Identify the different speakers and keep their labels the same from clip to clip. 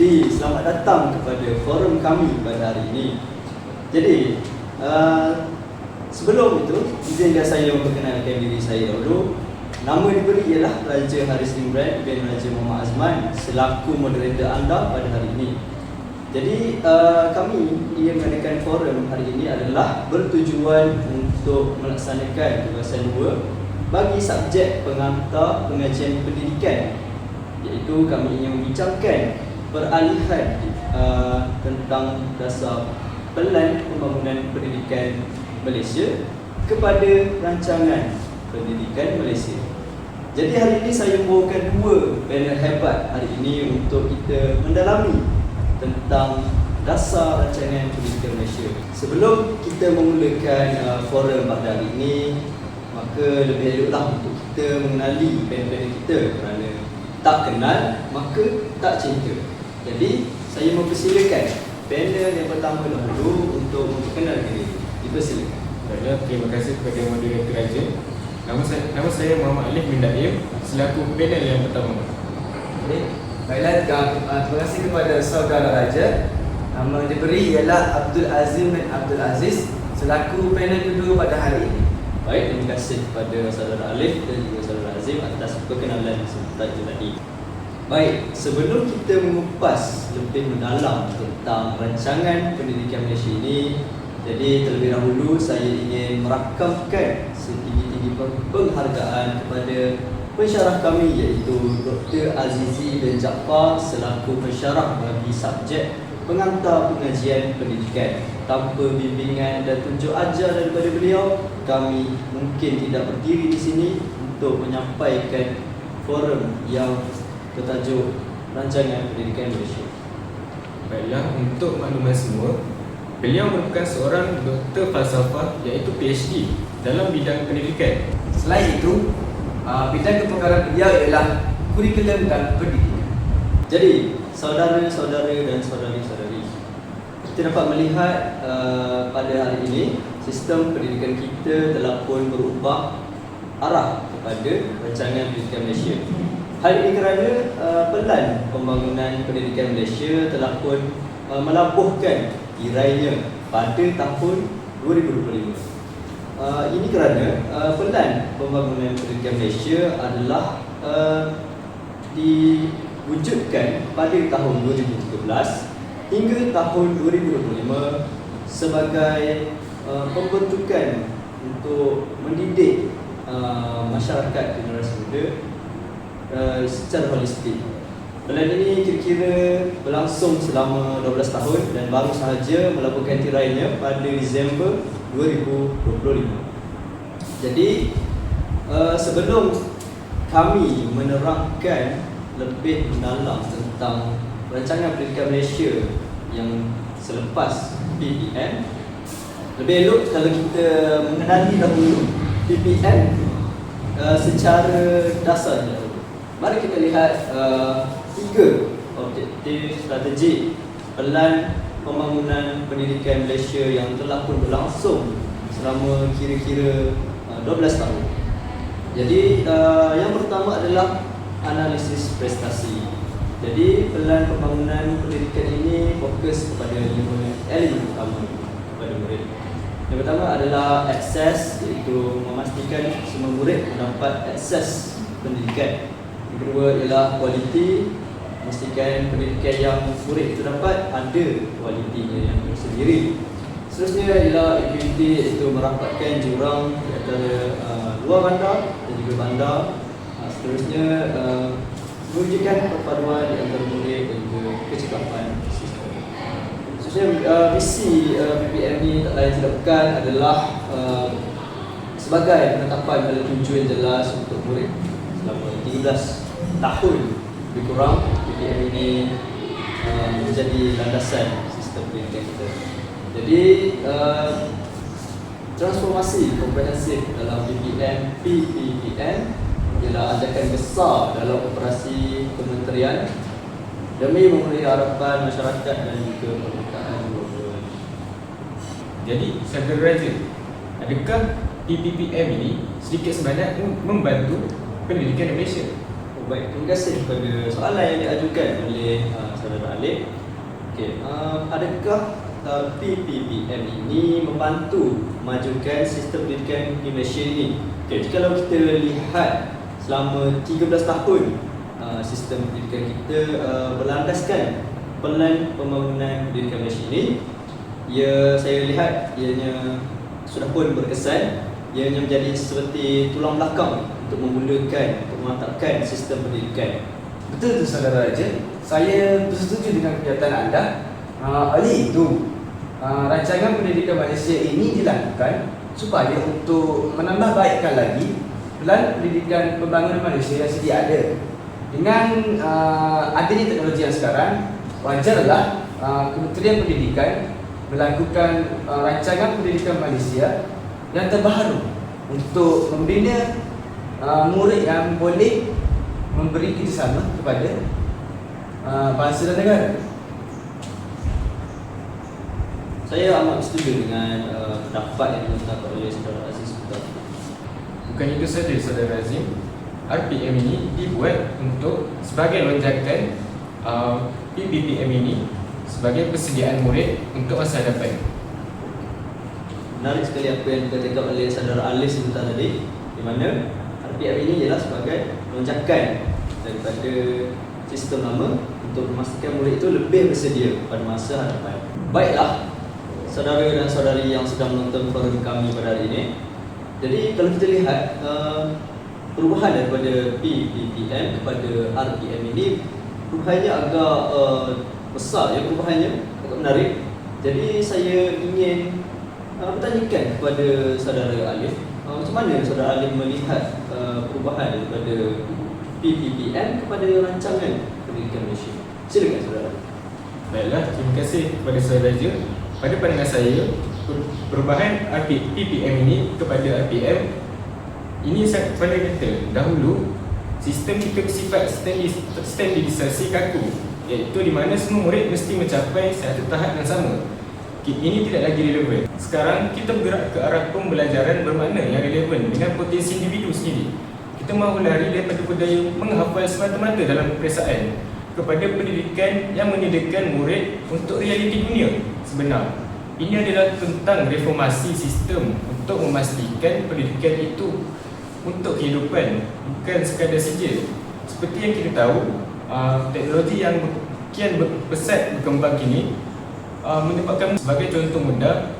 Speaker 1: Jadi selamat datang kepada forum kami pada hari ini. Jadi sebelum itu, izinkan saya memperkenalkan diri saya dahulu. Nama diberi ialah Raja Haris Imran bin Raja Muhammad Azman selaku moderator anda pada hari ini. Jadi kami yang mengadakan forum hari ini adalah bertujuan untuk melaksanakan tugasan 2 bagi subjek pengantar pengajian pendidikan, iaitu kami ingin membincangkan peralihan tentang dasar Pelan Pembangunan Pendidikan Malaysia kepada Rancangan Pendidikan Malaysia. Jadi hari ini saya membawakan 2 panel hebat hari ini untuk kita mendalami tentang dasar Rancangan Pendidikan Malaysia. Sebelum kita memulakan forum pada hari ini, maka lebih eloklah untuk kita mengenali panel-panel kita, kerana tak kenal maka tak cinta. Jadi saya mempersilakan panel yang pertama dahulu untuk memperkenalkan diri. Dipersilakan.
Speaker 2: Baiklah, terima kasih kepada moderator Raja. Nama saya Muhammad Alif bin Daim selaku panel yang pertama.
Speaker 3: Okay. Baiklah, terima kasih kepada saudara Raja. Nama diberi ialah Abdul Azim bin Abdul Aziz selaku panel kedua pada hari ini.
Speaker 1: Baik, terima kasih kepada saudara Alif dan juga saudara Azim atas perkenalan sebentar itu tadi. Baik, sebelum kita mengupas lebih mendalam tentang Rancangan Pendidikan Malaysia ini, jadi terlebih dahulu saya ingin merakamkan setinggi-tinggi penghargaan kepada pensyarah kami, iaitu Dr. Azizi bin Jaafar selaku pensyarah bagi subjek pengantar pengajian pendidikan. Tanpa bimbingan dan tunjuk ajar daripada beliau, kami mungkin tidak berdiri di sini untuk menyampaikan forum yang bertajuk Rancangan Pendidikan Malaysia.
Speaker 2: Baiklah, untuk makluman semua, beliau merupakan seorang doktor falsafah iaitu PhD dalam bidang pendidikan.
Speaker 3: Selain itu, bidang kepakaran beliau ialah kurikulum dan pendidikan.
Speaker 1: Jadi, saudara-saudara dan saudari-saudari, kita dapat melihat pada hari ini sistem pendidikan kita telah pun berubah arah kepada Rancangan Pendidikan Malaysia. Hal ini kerana Pelan Pembangunan Pendidikan Malaysia telah pun melabuhkan tirainya pada tahun 2025. Ini kerana Pelan Pembangunan Pendidikan Malaysia adalah diwujudkan pada tahun 2013 hingga tahun 2025 sebagai pembentukan untuk mendidik masyarakat generasi muda secara holistik. Pelan ini kira-kira berlangsung selama 12 tahun dan baru sahaja melabuhkan tirainya pada Disember 2025. Jadi sebelum kami menerangkan lebih mendalam tentang Rancangan Pendidikan Malaysia yang selepas PPM, lebih elok kalau kita mengenali dahulu PPM secara dasar dahulu. Mari kita lihat 3 objektif strategik Pelan Pembangunan Pendidikan Malaysia yang telah pun berlangsung selama kira-kira 12 tahun. Jadi yang pertama adalah analisis prestasi. Jadi Pelan Pembangunan Pendidikan ini fokus kepada 5 elemen utama kepada murid. Yang pertama adalah akses, iaitu memastikan semua murid mendapat akses pendidikan. Yang kedua ialah kualiti, memastikan pendidikan yang murid itu dapat ada kualitinya yang tersendiri. Seterusnya ialah equity, iaitu merapatkan jurang di antara luar bandar dan juga bandar. Seterusnya mewujudkan perpaduan di antara murid dan juga kecekapan sistem. Seterusnya misi PPM ni tak lain tidak bukan adalah sebagai penetapan pada tujuan jelas untuk murid selama 13 tahun lebih kurang. PPM ini menjadi landasan sistem pendidikan kita. Jadi transformasi komprehensif dalam PPM ialah ajakan besar dalam operasi kementerian demi memenuhi harapan masyarakat dan juga permintaan global.
Speaker 2: Jadi, saudara Raja, adakah PPM ini sedikit sebanyak membantu pendidikan di Malaysia?
Speaker 1: Baik, terima kasih kepada soalan yang diajukan oleh saudara Alif. Okey, adakah PPPM ini membantu memajukan sistem pendidikan di Malaysia ini? Okey, kalau kita lihat selama 13 tahun sistem pendidikan kita berlandaskan pelan pembangunan pendidikan Malaysia ini, saya lihat ianya sudah pun berkesan. Ianya menjadi seperti tulang belakang untuk memulakan, untuk memantapkan sistem pendidikan.
Speaker 3: Betul tu saudara Raja. Saya bersetuju dengan pernyataan anda. Oleh itu, rancangan pendidikan Malaysia ini dilakukan supaya untuk menambah baikkan lagi pelan pendidikan pembangunan Malaysia yang sedia ada. Dengan adanya teknologi yang sekarang, wajarlah Kementerian Pendidikan melakukan rancangan pendidikan Malaysia yang terbaru untuk membina murid yang boleh memberi kerjasama kepada bangsa dan negara.
Speaker 1: Saya amat setuju dengan pendapat yang diungkapkan oleh Saudara Aziz tadi.
Speaker 2: Bukan itu saja Saudara Azim, RPM ini dibuat untuk sebagai lonjakan PPPM ini sebagai persediaan murid untuk masa depan.
Speaker 1: Menarik sekali apa yang dikatakan oleh Saudara Alis sebentar tadi, di mana RPM ini ialah sebagai lonjakan daripada sistem lama untuk memastikan murid itu lebih bersedia pada masa hadapan. Baiklah, saudara dan saudari yang sedang menonton program kami pada hari ini. Jadi kalau kita lihat perubahan daripada PPPM kepada RPM ini, perubahannya agak besar ya, perubahannya agak menarik. Jadi saya ingin bertanyakan kepada saudara Alif, macam mana saudara Alif melihat perubahan daripada PPPM kepada rancangan pendidikan Malaysia? Silakan saudara.
Speaker 2: Baiklah, terima kasih kepada Saudara Raja. Pada pandangan saya, perubahan PPM ini kepada RPM ini sangat fundamental. Dahulu, sistem kita bersifat standardisasi kaku, iaitu di mana semua murid mesti mencapai satu tahap yang sama. Ini tidak lagi relevan. Sekarang kita bergerak ke arah pembelajaran bermakna yang relevan dengan potensi individu sendiri. Kita mahu lari daripada budaya menghafal semata-mata dalam peperiksaan kepada pendidikan yang menyediakan murid untuk realiti dunia sebenar. Ini adalah tentang reformasi sistem untuk memastikan pendidikan itu untuk kehidupan, bukan sekadar saja. Seperti yang kita tahu, teknologi yang kian pesat berkembang kini menyebabkan sebagai contoh mudah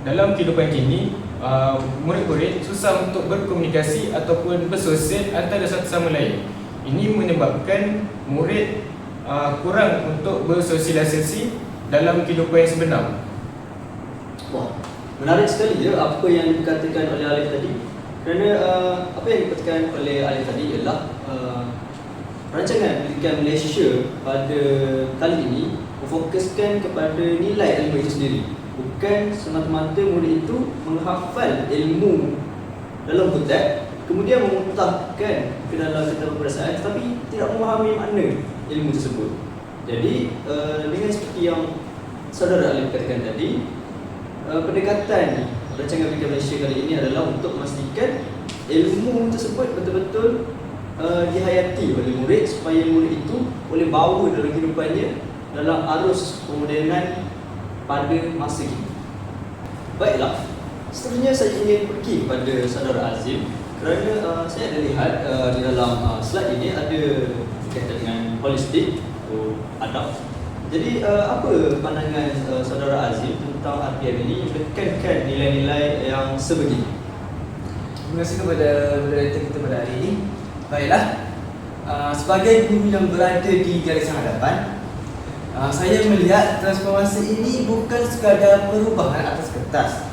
Speaker 2: dalam kehidupan kini murid-murid susah untuk berkomunikasi ataupun bersosial antara satu sama lain. Ini menyebabkan murid kurang untuk bersosialisasi dalam kehidupan yang sebenar.
Speaker 1: Wah, menarik sekali ya apa yang dikatakan oleh Alif tadi. Kerana apa yang dikatakan oleh Alif tadi ialah rancangan pendidikan Malaysia pada kali ini memfokuskan kepada nilai ilmu itu sendiri. Bukan semata-mata murid itu menghafal ilmu dalam kotak, kemudian memuntahkan ke dalam kitab peperiksaan tetapi tidak memahami makna ilmu tersebut. Jadi dengan seperti yang saudara Alif katakan tadi, pendekatan rancangan pendidikan Malaysia kali ini adalah untuk memastikan ilmu tersebut betul-betul dihayati oleh murid supaya murid itu boleh bawa dalam kehidupannya dalam arus kemodenan pada masa kini. Baiklah, seterusnya saya ingin pergi kepada saudara Azim kerana saya ada lihat di dalam slide ini ada berkaitan dengan holistik atau adab. Jadi apa pandangan saudara Azim tentang RPM ini yang menekankan nilai-nilai yang sebegini?
Speaker 3: Terima kasih kepada moderator kita pada hari ini. Baiklah, sebagai guru yang berada di garisan hadapan, saya melihat transformasi ini bukan sekadar perubahan atas kertas,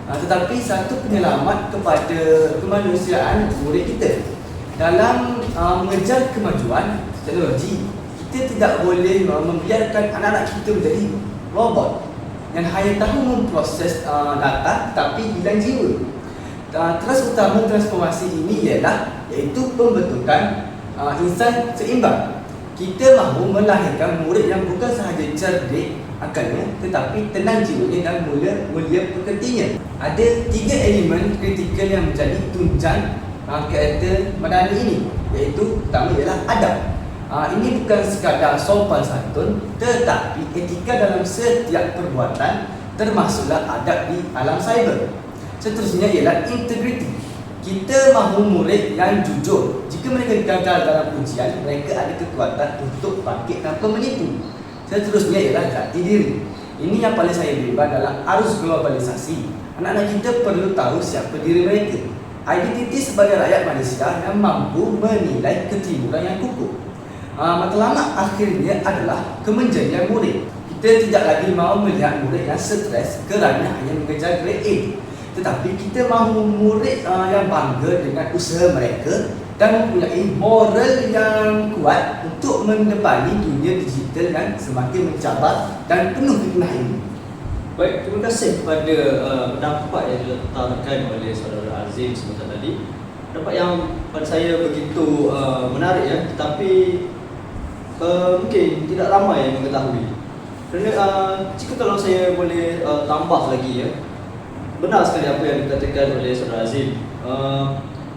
Speaker 3: tetapi satu penyelamat kepada kemanusiaan murid kita. Dalam mengejar kemajuan teknologi, kita tidak boleh membiarkan anak-anak kita menjadi robot yang hanya tahu memproses data tetapi hilang jiwa. Teras utama transformasi ini iaitu pembentukan insan seimbang. Kita mahu melahirkan murid yang bukan sahaja cerdik akalnya tetapi tenang jiwanya dan mulia pekertinya. Ada 3 elemen kritikal yang menjadi tunjang karakter madani ini, iaitu pertama ialah adab. Ini bukan sekadar sopan santun, tetapi etika dalam setiap perbuatan, termasuklah adab di alam cyber. Seterusnya ialah integriti. Kita mahu murid yang jujur. Jika mereka gagal dalam ujian, mereka ada kekuatan untuk bangkit tanpa menipu. Seterusnya ialah jati diri. Ini yang paling saya bimbang dalam arus globalisasi. Anak-anak kita perlu tahu siapa diri mereka. Identiti sebagai rakyat Malaysia yang mampu menilai ketimuran yang kukuh. Matlamat akhirnya adalah kemenjadian murid. Kita tidak lagi mahu melihat murid yang stres kerana hanya mengejar grade A. Tetapi kita mahu murid yang bangga dengan usaha mereka dan mempunyai moral yang kuat untuk mendepani dunia digital yang semakin mencabar dan penuh fitnah ini.
Speaker 1: Baik, terima kasih kepada pendapat yang diletakkan oleh saudara Azim sebentar tadi. Pendapat yang pada saya begitu menarik ya, tetapi mungkin tidak ramai yang mengetahui. Kerana jika kalau saya boleh tambah lagi ya, benar sekali apa yang dikatakan oleh saudara Azim.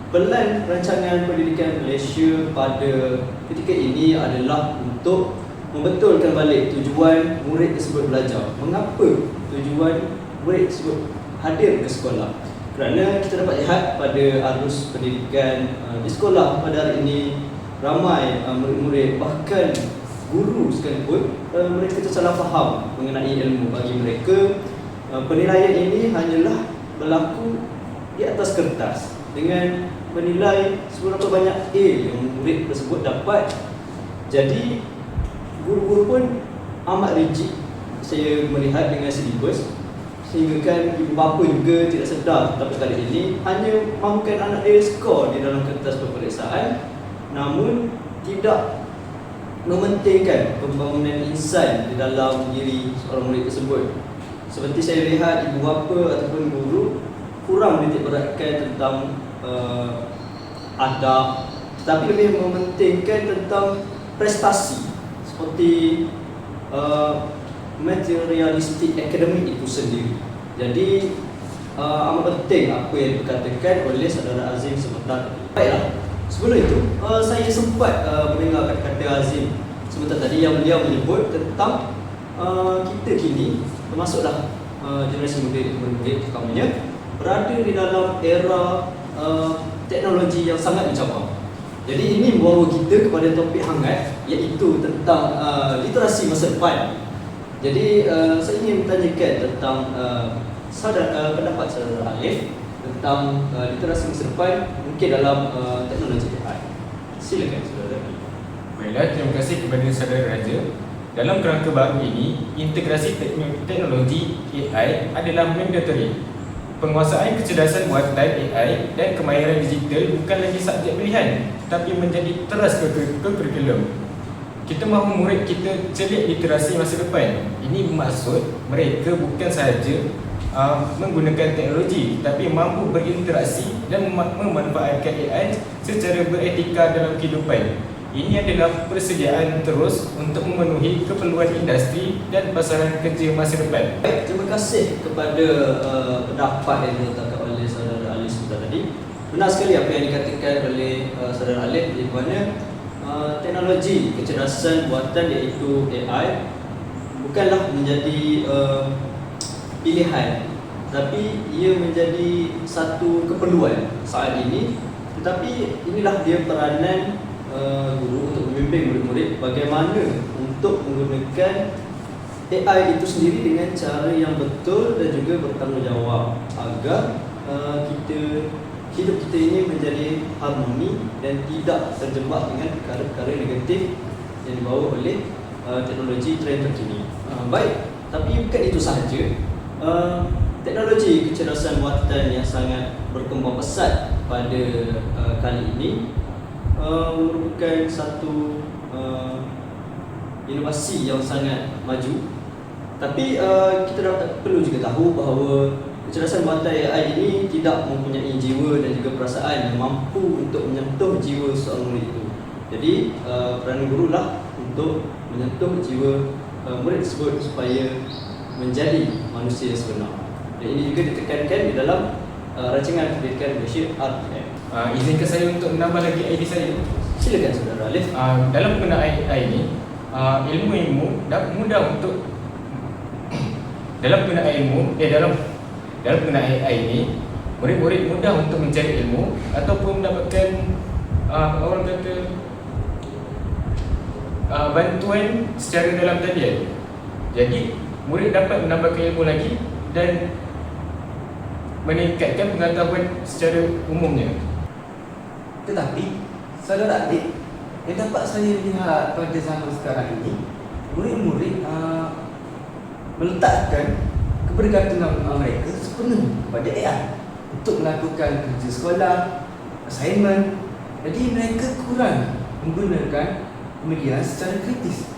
Speaker 1: Pelan rancangan pendidikan Malaysia pada ketika ini adalah untuk membetulkan balik tujuan murid tersebut belajar. Mengapa tujuan murid tersebut hadir ke sekolah? Kerana kita dapat lihat pada arus pendidikan di sekolah pada hari ini, ramai murid-murid, bahkan guru sekalipun, mereka tersalah faham mengenai ilmu. Bagi mereka, penilaian ini hanyalah berlaku di atas kertas dengan menilai seberapa banyak A yang murid tersebut dapat. Jadi guru-guru pun amat rigid saya melihat dengan silibus, sehingga kan ibu bapa juga tidak sedar. Tapi kali ini hanya mahukan anak dia skor di dalam kertas peperiksaan, namun tidak mementingkan pembangunan insan di dalam diri seorang murid tersebut. Seperti saya lihat ibu bapa ataupun guru kurang menitik beratkan tentang adab, tetapi lebih mementingkan tentang prestasi seperti materialistik akademik itu sendiri. Jadi amat penting apa yang dikatakan oleh saudara Azim sebentar tadi. Baiklah, sebelum itu saya sempat mendengar kata-kata Azim sebentar tadi yang beliau menyebut tentang kita kini, termasuklah generasi muda terutamanya, berada di dalam era teknologi yang sangat mencabar. Jadi ini membawa kita kepada topik hangat, iaitu tentang literasi masa depan. Jadi saya ingin bertanyakan tentang pendapat saudara Alif tentang literasi masa depan mungkin dalam teknologi AI. Silakan saudara Alif.
Speaker 2: Baiklah, terima kasih kepada saudara Raja. Dalam kerangka baru ini, integrasi teknologi AI adalah mandatory. Penguasaan kecerdasan buatan AI dan kemahiran digital bukan lagi subjek pilihan, tapi menjadi teras ke kurikulum. Kita mahu murid kita celik literasi masa depan. Ini bermaksud mereka bukan sahaja menggunakan teknologi, tapi mampu berinteraksi dan memanfaatkan AI secara beretika dalam kehidupan. Ini adalah persediaan terus untuk memenuhi keperluan industri dan pasaran kerja masa depan.
Speaker 1: Baik, terima kasih kepada pendapat yang diletakkan oleh saudara Alif sebentar tadi. Benar sekali apa yang dikatakan oleh saudara Alif, di mana teknologi kecerdasan buatan iaitu AI bukanlah menjadi pilihan, tapi ia menjadi satu keperluan saat ini. Tetapi inilah dia peranan guru untuk membimbing murid-murid bagaimana untuk menggunakan AI itu sendiri dengan cara yang betul dan juga bertanggungjawab agar hidup kita ini menjadi harmoni dan tidak terjebak dengan perkara-perkara negatif yang dibawa oleh teknologi trend terkini. Baik, tapi bukan itu sahaja. Teknologi kecerdasan buatan yang sangat berkembang pesat pada kali ini merupakan satu inovasi yang sangat maju. Tapi kita perlu juga tahu bahawa kecerdasan buatan AI ini tidak mempunyai jiwa dan juga perasaan yang mampu untuk menyentuh jiwa seorang murid itu. Jadi peranan guru lah untuk menyentuh jiwa murid tersebut supaya menjadi manusia yang sebenar. Dan ini juga ditekankan di dalam rancangan pendidikan Malaysia RTM.
Speaker 2: Izinkan saya untuk menambah lagi idea saya.
Speaker 1: Silakan saudara Alif.
Speaker 2: Dalam penggunaan AI ni, ilmu-ilmu mudah untuk dalam penggunaan AI ni, murid-murid mudah untuk mencari ilmu ataupun mendapatkan orang kata bantuan secara dalam talian. Jadi murid dapat menambahkan ilmu lagi dan meningkatkan pengetahuan secara umumnya.
Speaker 3: Tetapi saudara adik, yang dapat saya lihat pada zaman sekarang ini, murid-murid meletakkan kebergantungan mereka sepenuhnya kepada AI untuk melakukan kerja sekolah, assignment. Jadi mereka kurang menggunakan pemikiran secara kritis.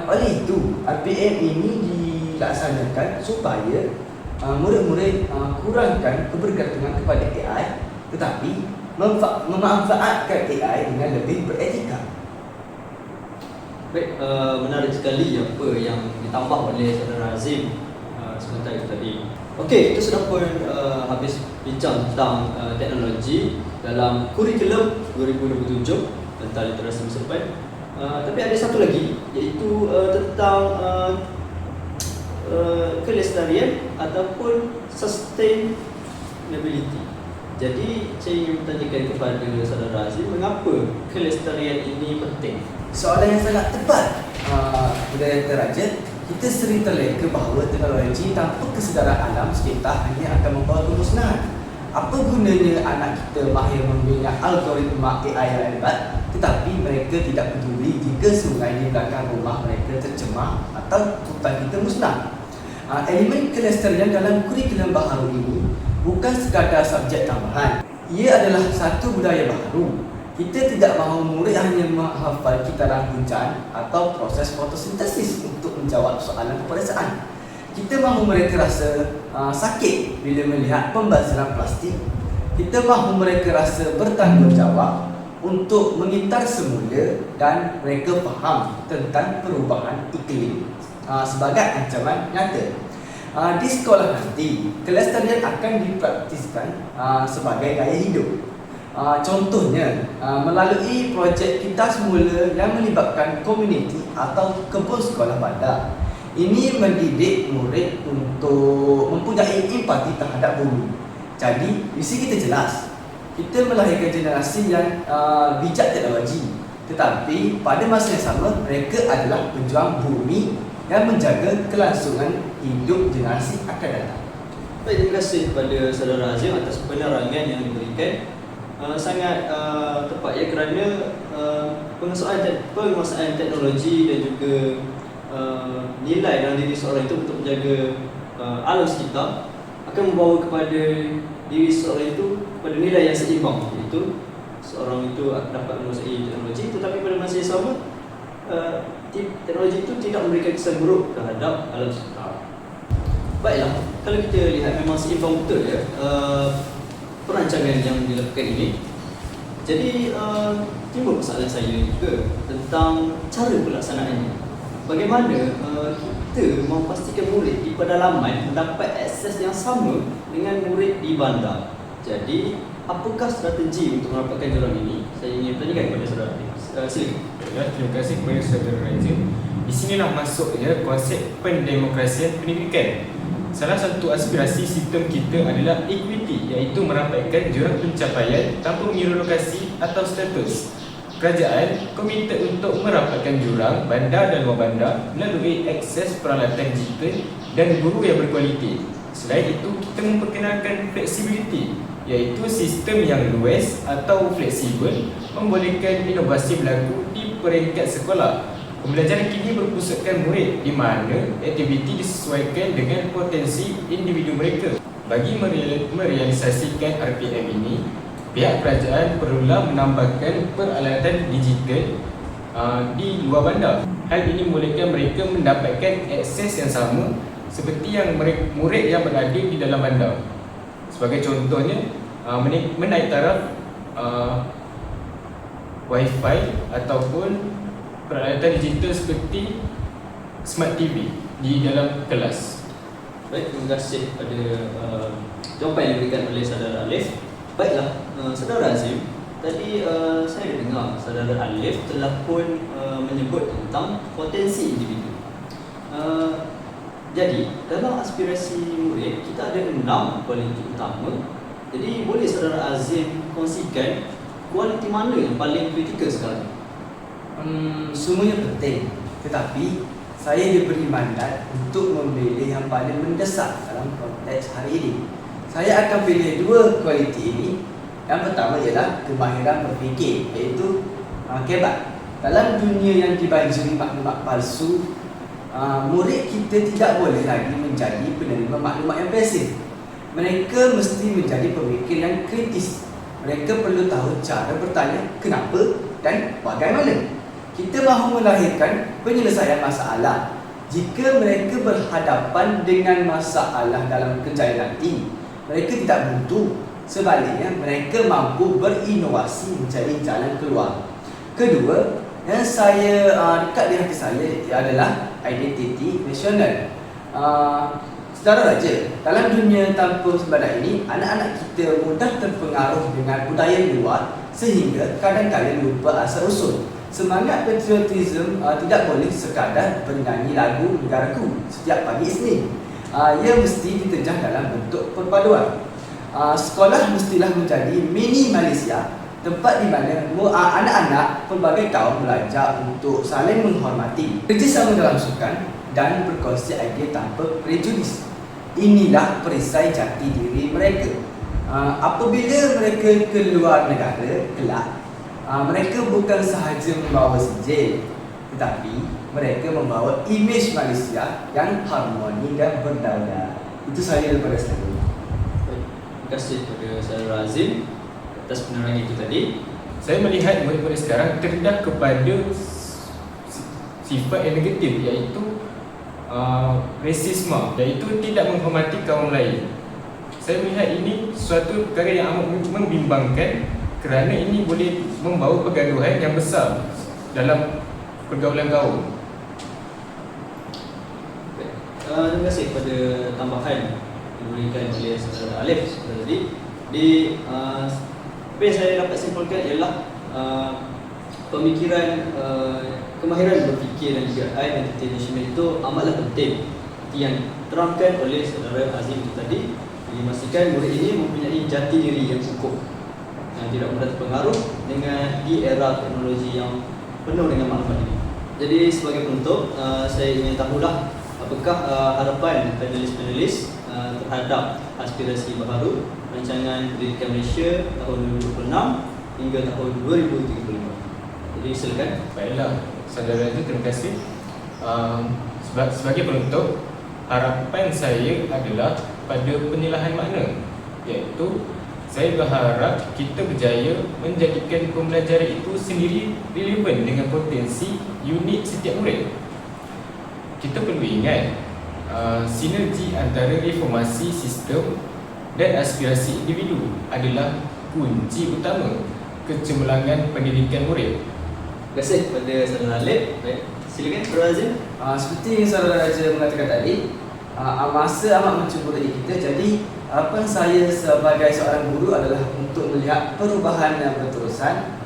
Speaker 3: Oleh itu, RPM ini dilaksanakan supaya murid-murid kurangkan kebergantungan kepada AI, tetapi memanfaatkan AI dengan lebih beretika.
Speaker 1: Baik, menarik sekali apa yang ditambah oleh saudara Azim sebentar itu tadi. Okey, kita sudah pun habis bincang tentang teknologi dalam kurikulum 2027 tentang literasi masa depan. Tapi ada satu lagi, iaitu tentang kelestarian ataupun sustainability. Jadi saya ingin bertanyakan kepada saudara Azim, mengapa kelestarian ini penting?
Speaker 3: Soalan yang sangat tepat, Budaya Teraja. Kita sering terleka bahawa teknologi tanpa kesedaran alam sekitar hanya akan membawa kemusnahan. Apa gunanya anak kita mahir membina algoritma AI yang hebat, tetapi mereka tidak peduli jika sungai di belakang rumah mereka tercemar atau hutan kita musnah. Elemen kelestarian dalam kurikulum baharu ini bukan sekadar subjek tambahan. Ia adalah satu budaya baharu. Kita tidak mahu murid hanya menghafal kitaran hujan atau proses fotosintesis untuk menjawab soalan peperiksaan. Kita mahu mereka rasa sakit bila melihat pembaziran plastik. Kita mahu mereka rasa bertanggungjawab untuk mengintar semula dan mereka faham tentang perubahan iklim sebagai ancaman nyata. Di sekolah nanti, kelestarian akan dipraktiskan sebagai gaya hidup. Contohnya, melalui projek Kita Semula yang melibatkan komuniti atau kebun sekolah bandar. Ini mendidik murid untuk mempunyai empati terhadap bumi. Jadi, visi kita jelas. Kita melahirkan generasi yang bijak teknologi, tetapi pada masa yang sama mereka adalah pejuang bumi yang menjaga kelangsungan hidup generasi akan datang.
Speaker 1: Baik, terima kasih kepada saudara Azim atas penerangan yang diberikan. Sangat tepat ya, kerana penguasaan teknologi dan juga nilai dalam diri seorang itu untuk menjaga alam sekitar akan membawa kepada diri seorang itu kepada nilai yang seimbang, iaitu seorang itu dapat menguasai teknologi tetapi pada masa yang sama teknologi itu tidak memberikan kesan buruk terhadap alam sekitar. Baiklah, kalau kita lihat memang seimbang betul ya perancangan yang dilakukan ini. Jadi timbul persoalan saya juga tentang cara pelaksanaannya. Bagaimana kita memastikan murid di pedalaman mendapat akses yang sama dengan murid di bandar. Jadi apakah strategi untuk mendapatkan jurang ini? Saya ingin bertanyakan kepada saudara. Silakan.
Speaker 2: Ya, terima kasih kepada saudara Raja. Di sinilah masuknya konsep pendemokrasian pendidikan. Salah satu aspirasi sistem kita adalah equity, iaitu merapatkan jurang pencapaian tanpa mengira lokasi atau status. Kerajaan komited untuk merapatkan jurang bandar dan luar bandar melalui akses peralatan digital dan guru yang berkualiti. Selain itu, kita memperkenalkan flexibility, iaitu sistem yang luas atau fleksibel membolehkan inovasi berlaku di peringkat sekolah. Pembelajaran kini berpusatkan murid di mana aktiviti disesuaikan dengan potensi individu mereka. Bagi merealisasikan RPM ini, pihak kerajaan perlulah menambahkan peralatan digital di luar bandar. Hal ini membolehkan mereka mendapatkan akses yang sama seperti yang murid yang berada di dalam bandar. Sebagai contohnya, menaik taraf Wi-Fi ataupun peralatan digital seperti Smart TV di dalam kelas.
Speaker 1: Baik, terima kasih kepada jawapan yang diberikan oleh saudara Alif. Baiklah, saudara Azim, tadi saya dengar saudara Alif telah pun menyebut tentang potensi individu. Jadi dalam aspirasi murid kita ada 6 kualiti utama. Jadi boleh saudara Azim kongsikan kualiti mana yang paling kritikal sekarang?
Speaker 3: Semuanya penting, tetapi saya diberi mandat untuk memilih yang paling mendesak dalam konteks hari ini. Saya akan pilih 2 kualiti ini. Yang pertama ialah kemahiran berfikir, iaitu kebat. Dalam dunia yang dibanjiri maklumat palsu, murid kita tidak boleh lagi menjadi penerima maklumat yang pasif. Mereka mesti menjadi pemikir yang kritis. Mereka perlu tahu cara bertanya kenapa dan bagaimana. Kita mahu melahirkan penyelesaian masalah. Jika mereka berhadapan dengan masalah dalam kejayaan nanti, mereka tidak buntu. Sebaliknya, mereka mampu berinovasi mencari jalan keluar. Kedua, yang saya dekat di hati saya adalah identiti nasional. Saudara Raja, dalam dunia tanpa sempadan ini, anak-anak kita mudah terpengaruh dengan budaya luar sehingga kadang-kadang lupa asal-usul. Semangat patriotisme tidak boleh sekadar bernyanyi lagu negaraku setiap pagi Isnin. Ia mesti diterjah dalam bentuk perpaduan. Sekolah mestilah menjadi mini Malaysia, tempat di mana anak-anak pelbagai kaum belajar untuk saling menghormati, kerjasama dalam sukan dan berkongsi idea tanpa prejudis. Inilah perisai jati diri mereka. Apabila mereka keluar negara kelak, mereka bukan sahaja membawa sijil, tetapi mereka membawa imej Malaysia yang harmoni dan berdaulat. Itu saya daripada saya.
Speaker 1: Terima kasih kepada saudara Azim atas penerangan itu tadi.
Speaker 2: Saya melihat murid-murid sekarang terdedah kepada sifat yang negatif, iaitu rasisme, iaitu tidak menghormati kaum lain. Saya melihat ini suatu perkara yang amat membimbangkan kerana ini boleh membawa pergaduhan yang besar dalam pergaulan kaum.
Speaker 1: Terima kasih kepada tambahan yang diberikan oleh saudara Alif tadi. Apa yang saya dapat simpulkan ialah pemikiran, kemahiran berfikir dan juga identity nasional itu amatlah penting yang diterangkan oleh saudara Azim itu tadi. Memastikan murid ini mempunyai jati diri yang kukuh, yang tidak mudah terpengaruh dengan di era teknologi yang penuh dengan maklumat ini. Jadi sebagai penutup, saya ingin tahulah apakah harapan panelis-panelis terhadap aspirasi baharu rancangan pendidikan Malaysia tahun 2026 hingga tahun 2035. Jadi silakan.
Speaker 2: Baiklah, saudara itu terima kasih. Sebagai penutup, harapan saya adalah pada penilahan makna, iaitu saya berharap kita berjaya menjadikan pembelajaran itu sendiri relevan dengan potensi unik setiap murid. Kita perlu ingat sinergi antara reformasi sistem dan aspirasi individu adalah kunci utama kecemerlangan pendidikan murid.
Speaker 1: Terima kasih kepada saudara Alif. Baik, silakan saudara Azim.
Speaker 3: Seperti yang saudara Raja mengatakan tadi, masa amat mencemburai kita. Jadi harapan saya sebagai seorang guru adalah untuk melihat perubahan yang berterusan,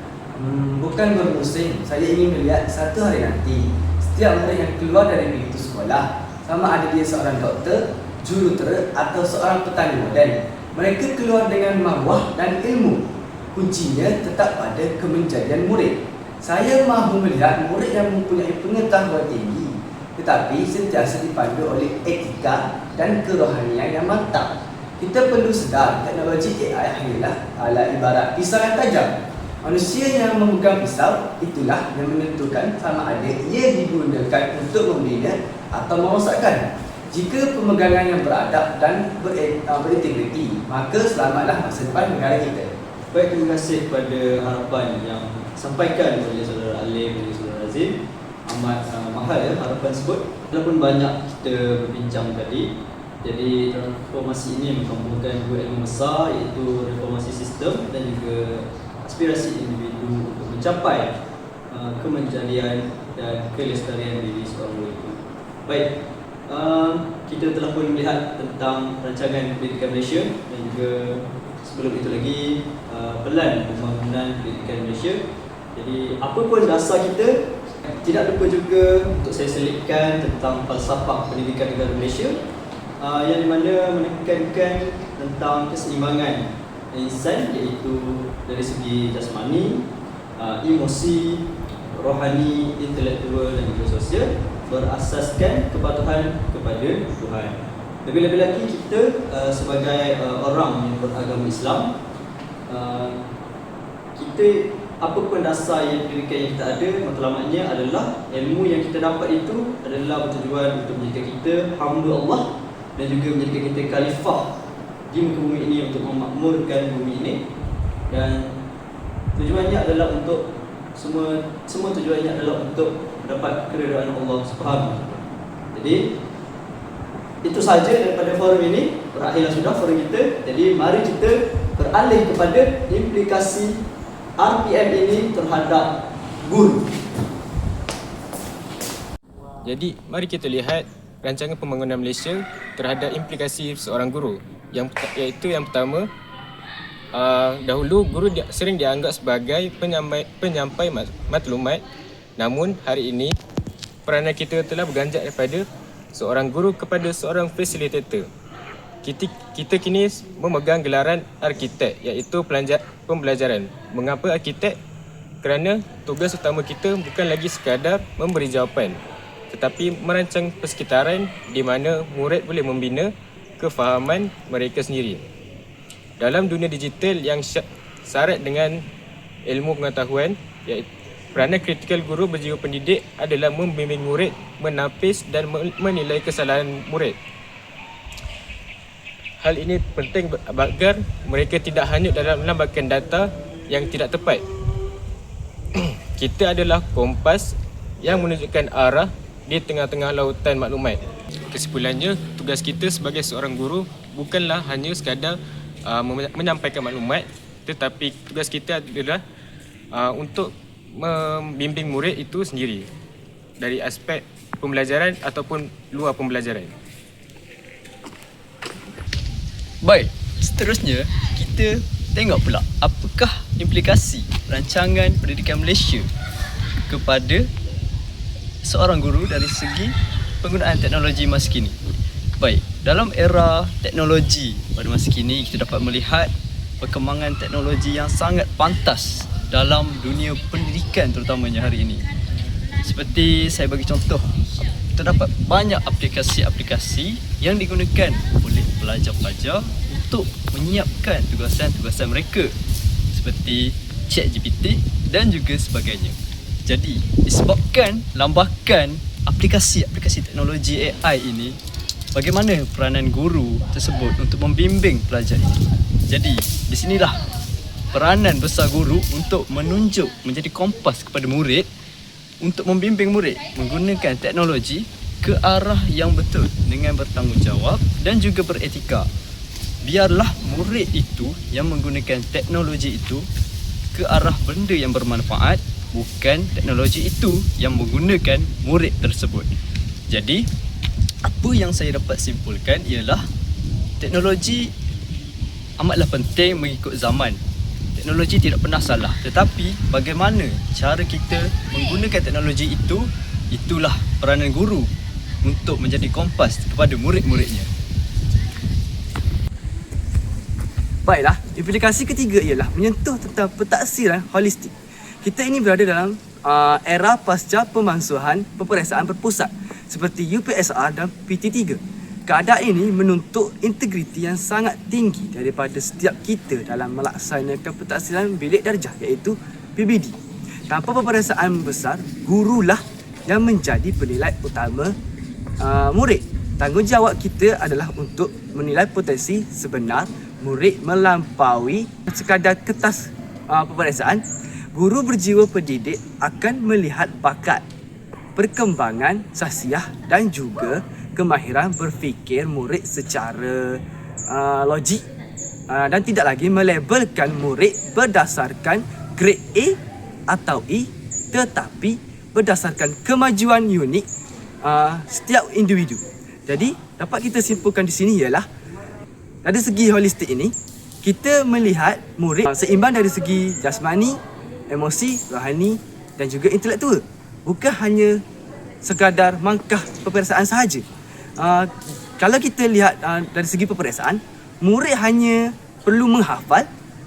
Speaker 3: bukan bermusim. Saya ingin melihat satu hari nanti setiap murid yang keluar dari pintu sekolah, sama ada dia seorang doktor, jurutera atau seorang petani moden, mereka keluar dengan maruah dan ilmu. Kuncinya tetap pada kemenjadian murid. Saya mahu melihat murid yang mempunyai pengetahuan tinggi, tetapi sentiasa dipandu oleh etika dan kerohanian yang mantap. Kita perlu sedar teknologi AI hanyalah alat ibarat pisau yang tajam. Manusia yang memegang pisau itulah yang menentukan sama ada ia digunakan untuk membina atau merosakkan. Jika pemegangan yang beradab dan berintegriti, maka selamatlah masa depan negara kita.
Speaker 1: Baik, terima kasih kepada harapan yang disampaikan oleh saudara Alif dan saudara Azim. Amat mahal ya harapan tersebut. Walaupun banyak kita berbincang tadi, jadi transformasi ini menggabungkan dua ilmu besar, iaitu reformasi sistem dan juga aspirasi individu untuk mencapai kemenjadian dan kelestarian diri seorang murid itu. Baik, kita telah pun melihat tentang rancangan pendidikan Malaysia dan juga sebelum itu lagi pelan pembangunan pendidikan Malaysia. Jadi apa pun dasar kita, tidak lupa juga untuk saya selitkan tentang falsafah pendidikan negara Malaysia yang di mana menekankan tentang keseimbangan insan, iaitu dari segi jasmani, emosi, rohani, intelektual dan juga sosial, berasaskan kepatuhan kepada Tuhan. Lebih-lebih lagi kita sebagai orang yang beragama Islam, kita apapun dasar yang pendidikan yang kita ada, matlamatnya adalah ilmu yang kita dapat itu adalah bertujuan untuk menjadikan kita hamba Allah dan juga menjadikan kita khalifah di muka bumi ini untuk memakmurkan bumi ini, dan tujuannya adalah untuk semua tujuannya adalah untuk mendapat keridaan Allah Subhanahu wa taala. Jadi itu sahaja daripada forum ini. Berakhirlah sudah forum kita. Jadi mari kita beralih kepada implikasi RPM ini terhadap guru.
Speaker 2: Jadi mari kita lihat rancangan pembangunan Malaysia terhadap implikasi seorang guru. Iaitu yang pertama, dahulu guru sering dianggap sebagai penyampai maklumat, namun hari ini peranan kita telah berganjak daripada seorang guru kepada seorang fasilitator. Kita kini memegang gelaran arkitek, iaitu pembelajaran. Mengapa arkitek? Kerana tugas utama kita bukan lagi sekadar memberi jawapan, tetapi merancang persekitaran di mana murid boleh membina kefahaman mereka sendiri. Dalam dunia digital yang syarat dengan ilmu pengetahuan, peranan kritikal guru berjiwa pendidik adalah membimbing murid, menapis dan menilai kesalahan murid. Hal ini penting agar mereka tidak hanyut dalam lambakan data yang tidak tepat. Kita adalah kompas yang menunjukkan arah di tengah-tengah lautan maklumat. Kesimpulannya, tugas kita sebagai seorang guru bukanlah hanya sekadar menyampaikan maklumat, tetapi tugas kita adalah untuk membimbing murid itu sendiri dari aspek pembelajaran ataupun luar pembelajaran.
Speaker 3: Baik, seterusnya kita tengok pula apakah implikasi rancangan pendidikan Malaysia kepada seorang guru dari segi penggunaan teknologi masa kini. Baik, dalam era teknologi pada masa kini, kita dapat melihat perkembangan teknologi yang sangat pantas dalam dunia pendidikan terutamanya hari ini. Seperti saya bagi contoh, terdapat banyak aplikasi-aplikasi yang digunakan oleh pelajar-pelajar untuk menyiapkan tugasan-tugasan mereka, seperti ChatGPT dan juga sebagainya. Jadi, disebabkan lambakan aplikasi-aplikasi teknologi AI ini, bagaimana peranan guru tersebut untuk membimbing pelajar ini? Jadi, di sinilah peranan besar guru untuk menunjuk, menjadi kompas kepada murid untuk membimbing murid menggunakan teknologi ke arah yang betul dengan bertanggungjawab dan juga beretika. Biarlah murid itu yang menggunakan teknologi itu ke arah benda yang bermanfaat, bukan teknologi itu yang menggunakan murid tersebut. Jadi, apa yang saya dapat simpulkan ialah teknologi amatlah penting mengikut zaman. Teknologi tidak pernah salah, tetapi bagaimana cara kita menggunakan teknologi itu, itulah peranan guru untuk menjadi kompas kepada murid-muridnya. Baiklah, implikasi ketiga ialah menyentuh tentang pentaksiran holistik. Kita ini berada dalam era pasca pemansuhan peperiksaan berpusat seperti UPSR dan PT3. Keadaan ini menuntut integriti yang sangat tinggi daripada setiap kita dalam melaksanakan pentaksiran bilik darjah, iaitu PBD. Tanpa peperiksaan besar, gurulah yang menjadi penilai utama murid. Tanggungjawab kita adalah untuk menilai potensi sebenar murid melampaui sekadar kertas peperiksaan. Guru berjiwa pendidik akan melihat bakat, perkembangan sahsiah dan juga kemahiran berfikir murid secara logik dan tidak lagi melabelkan murid berdasarkan grade A atau E, tetapi berdasarkan kemajuan unik setiap individu. Jadi dapat kita simpulkan di sini ialah dari segi holistik ini, kita melihat murid seimbang dari segi jasmani, emosi, rohani dan juga intelektual. Bukan hanya sekadar markah peperiksaan sahaja. Kalau kita lihat dari segi peperiksaan, murid hanya perlu menghafal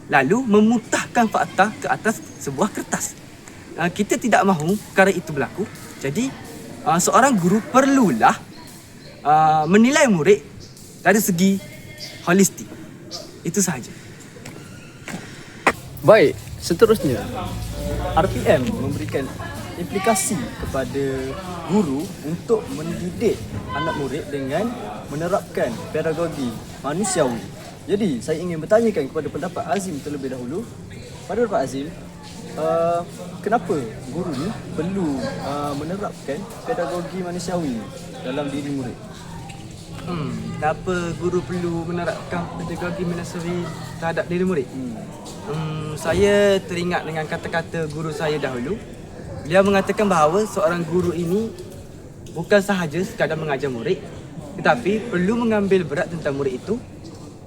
Speaker 3: lalu memutahkan fakta ke atas sebuah kertas. Kita tidak mahu perkara itu berlaku. Jadi seorang guru perlulah menilai murid dari segi holistik. Itu sahaja.
Speaker 1: Baik, seterusnya RPM memberikan implikasi kepada guru untuk mendidik anak murid dengan menerapkan pedagogi manusiawi. Jadi, saya ingin bertanyakan kepada pendapat Azim terlebih dahulu. Pada pendapat Azim, kenapa guru ni perlu menerapkan pedagogi manusiawi dalam diri murid?
Speaker 3: Kenapa guru perlu menerapkan pedagogi manusiawi terhadap diri murid? Saya teringat dengan kata-kata guru saya dahulu. Beliau mengatakan bahawa seorang guru ini bukan sahaja sekadar mengajar murid, tetapi perlu mengambil berat tentang murid itu.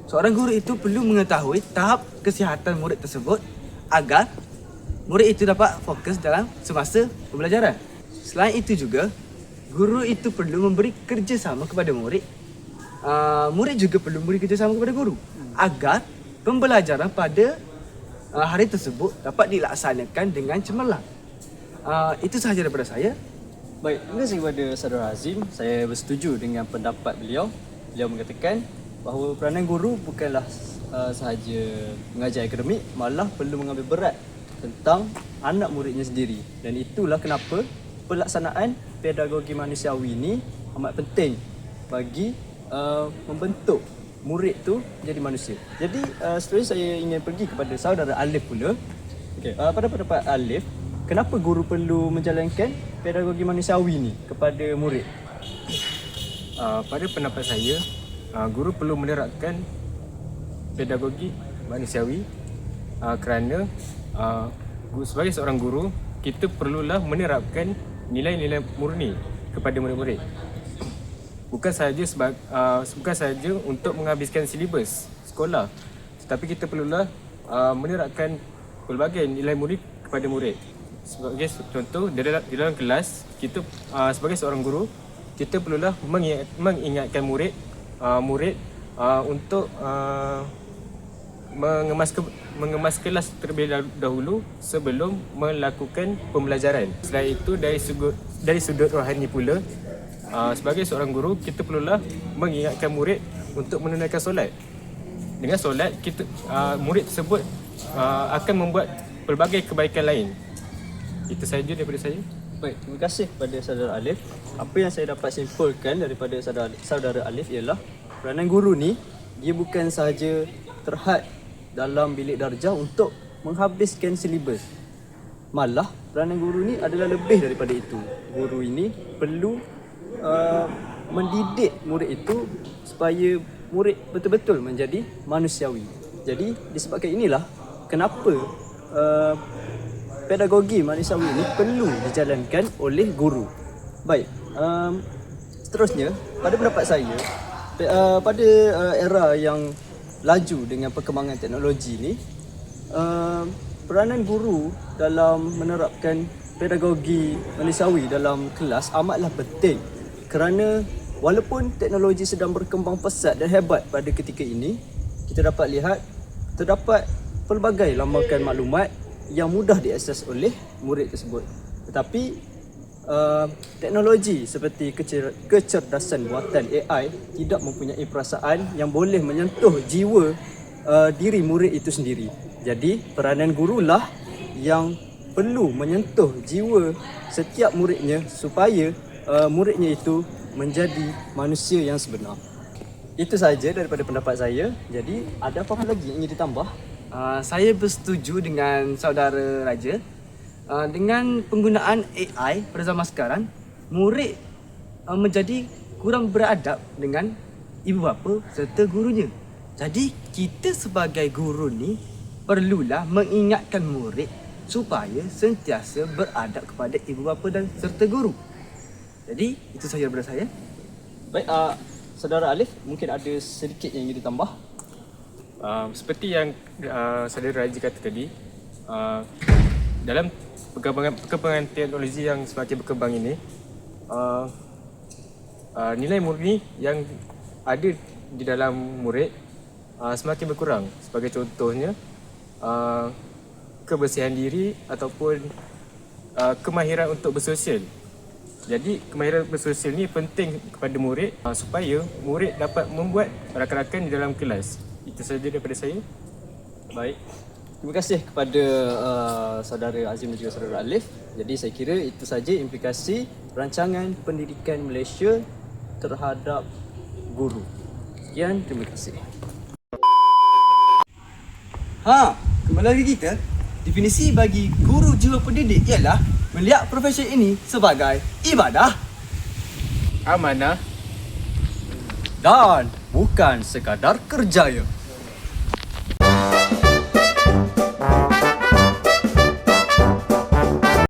Speaker 3: Seorang guru itu perlu mengetahui tahap kesihatan murid tersebut agar murid itu dapat fokus dalam semasa pembelajaran. Selain itu juga, guru itu perlu memberi kerjasama kepada murid. Murid juga perlu memberi kerjasama kepada guru agar pembelajaran pada hari tersebut dapat dilaksanakan dengan cemerlang. Itu sahaja daripada saya.
Speaker 1: Baik, terima kasih kepada saudara Azim. Saya bersetuju dengan pendapat beliau. Beliau mengatakan bahawa peranan guru bukanlah sahaja mengajar akademik, malah perlu mengambil berat tentang anak muridnya sendiri. Dan itulah kenapa pelaksanaan pedagogi manusiawi ini amat penting bagi membentuk murid tu jadi manusia. Jadi seterusnya saya ingin pergi kepada saudara Alif pula. Okey, pada pendapat Alif, kenapa guru perlu menjalankan pedagogi manusiawi ni kepada murid?
Speaker 2: Pada pendapat saya, guru perlu menerapkan pedagogi manusiawi kerana sebagai seorang guru, kita perlulah menerapkan nilai-nilai murni kepada murid-murid. Bukan sahaja untuk menghabiskan silibus sekolah, tetapi kita perlulah menerapkan pelbagai nilai murni kepada murid. Sebagai contoh, di dalam kelas, kita sebagai seorang guru, kita perlulah mengingatkan murid untuk mengemas kelas terlebih dahulu sebelum melakukan pembelajaran. Selain itu, dari sudut rohani pula, sebagai seorang guru, kita perlulah mengingatkan murid untuk menunaikan solat. Dengan solat, murid tersebut akan membuat pelbagai kebaikan lain. Itu sahaja daripada saya.
Speaker 1: Baik, terima kasih kepada saudara Alif. Apa yang saya dapat simpulkan daripada saudara Alif ialah peranan guru ni, dia bukan sahaja terhad dalam bilik darjah untuk menghabiskan silibus. Malah peranan guru ni adalah lebih daripada itu. Guru ini perlu mendidik murid itu supaya murid betul-betul menjadi manusiawi. Jadi disebabkan inilah kenapa pedagogi manusiawi ini perlu dijalankan oleh guru. Baik, seterusnya pada pendapat saya, pada era yang laju dengan perkembangan teknologi ni, peranan guru dalam menerapkan pedagogi manusiawi dalam kelas amatlah penting. Kerana walaupun teknologi sedang berkembang pesat dan hebat pada ketika ini, kita dapat lihat terdapat pelbagai lambakan maklumat yang mudah diakses oleh murid tersebut. Tetapi teknologi seperti kecerdasan buatan AI tidak mempunyai perasaan yang boleh menyentuh jiwa diri murid itu sendiri. Jadi peranan gurulah yang perlu menyentuh jiwa setiap muridnya supaya muridnya itu menjadi manusia yang sebenar. Itu sahaja daripada pendapat saya. Jadi ada apa lagi yang ingin ditambah?
Speaker 3: Saya bersetuju dengan saudara Raja. Dengan penggunaan AI pada zaman sekarang, murid menjadi kurang beradab dengan ibu bapa serta gurunya. Jadi kita sebagai guru ni perlulah mengingatkan murid supaya sentiasa beradab kepada ibu bapa dan serta guru. Jadi itu sahaja daripada saya.
Speaker 1: Baik, saudara Alif, mungkin ada sedikit yang ingin ditambah?
Speaker 2: Seperti yang saudara Raji kata tadi, dalam perkembangan teknologi yang semakin berkembang ini, nilai murni yang ada di dalam murid semakin berkurang. Sebagai contohnya, kebersihan diri ataupun kemahiran untuk bersosial. Jadi kemahiran bersosial ni penting kepada murid supaya murid dapat membuat rakan-rakan di dalam kelas. Itu sahaja daripada saya.
Speaker 1: Baik. Terima kasih kepada saudara Azim dan juga saudara Alif. Jadi saya kira itu saja implikasi rancangan pendidikan Malaysia terhadap guru. Sekian, terima kasih.
Speaker 3: Kembali lagi kita. Definisi bagi guru jiwa pendidik ialah melihat profesi ini sebagai ibadah,
Speaker 2: Amanah
Speaker 1: Dan bukan sekadar kerjaya.